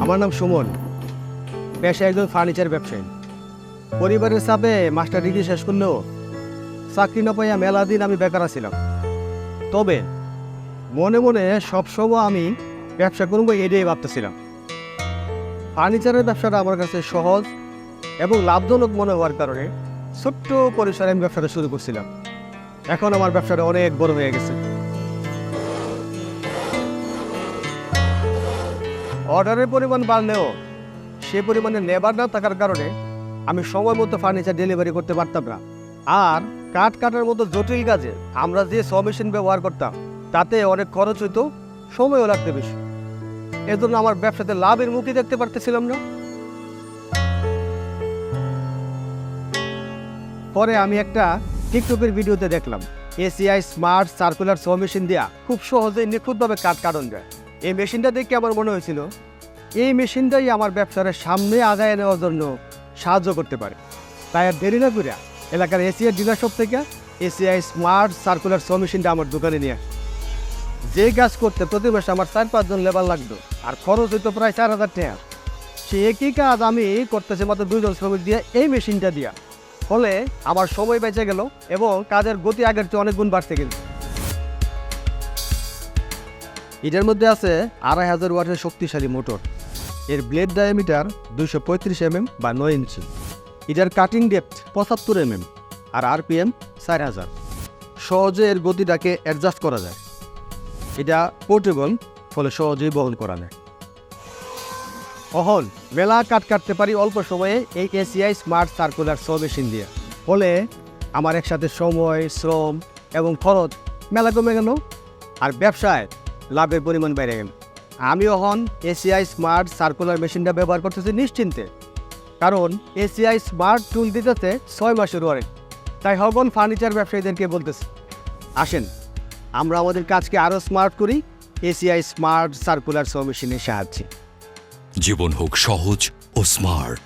আমার নাম সুমন, পেশায় একজন ফার্নিচার ব্যবসায়ী। পরিবারের চাপে মাস্টার ডিগ্রি শেষ করলেও চাকরি না পাইয়া মেলা দিন আমি বেকার ছিলাম। তবে মনে মনে সবসময় আমি ব্যবসা করবো এটাই ভাবতেছিলাম। ফার্নিচারের ব্যবসাটা আমার কাছে সহজ এবং লাভজনক মনে হওয়ার কারণে ছোট্ট পরিসরে আমি ব্যবসাটা শুরু করছিলাম। এখন আমার ব্যবসাটা অনেক বড় হয়ে গেছে। অর্ডারের পরিমাণ বাড়লেও সে পরিমাণে লেবার না থাকার কারণে আমি সময় মতো ফার্নিচার ডেলিভারি করতে পারতাম না। আর কাঠ কাটার মতো জটিল কাজে আমরা যে স মেশিন ব্যবহার করতাম তাতে অনেক খরচ হইতো, সময়ও লাগতে বেশি। এজন্য আমার ব্যবসাতে লাভের মুখই দেখতে পারতেছিলাম না। পরে আমি একটা টিকটকের ভিডিওতে দেখলাম এসিআই স্মার্ট সার্কুলার স মেশিন দিয়া খুব সহজেই নিখুঁতভাবে কাঠ কাটন যায়। এই মেশিনটা দেখে আমার মনে হয়েছিল এই মেশিনটাই আমার ব্যবসার সামনে আগায় নেওয়ার জন্য সাহায্য করতে পারে। তাই আর দেরি না করে এলাকার এসিআই ডিলারশপ থেকে এসিআই স্মার্ট সার্কুলার স মেশিনটা আমার দোকানে নিয়ে যে কাজ করতে প্রতি মাসে আমার 4-5 জন লেবার লাগতো আর খরচ হইতো প্রায় 4,000 টাকা। সে একই কাজ আমি করতেছি মাত্র 2 জন শ্রমিক দিয়ে এই মেশিনটা দিয়া। ফলে আমার সময় বেঁচে গেল এবং কাজের গতি আগের চেয়ে অনেক গুণ বাড়তে গেল। এটার মধ্যে আছে 2500 ওয়াটের শক্তিশালী মোটর। এর ব্লেড ডায়ামিটার 235 mm বা 9 ইঞ্চি। এটার কাটিং ডেপথ 75 mm আর আরপিএম 4000। সহজে এর গতিটাকে অ্যাডজাস্ট করা যায়। এটা পোর্টেবল, ফলে সহজেই বহন করা যায়। অহন মেলা কাট কাটতে পারি অল্প সময়ে এই এসিআই স্মার্ট সার্কুলার স মেশিন দিয়ে। ফলে আমার একসাথে সময়, শ্রম এবং খরচ মেলা কমে গেল আর ব্যবসায় লাভের পরিমাণ বেড়ে গেল। আমি এখন এসিআই স্মার্ট সার্কুলার মেশিনটা ব্যবহার করতেছি নিশ্চিন্তে, কারণ এসিআই স্মার্ট টুল দিতেছে 6 মাসের ওয়ারেন্টি। তাই হগন ফার্নিচার ব্যবসায়ীদেরকে বলতেছে, আসেন আমরা আমাদের কাজকে আরও স্মার্ট করি এসিআই স্মার্ট সার্কুলার স মেশিনের সাহায্যে। জীবন হোক সহজ ও স্মার্ট।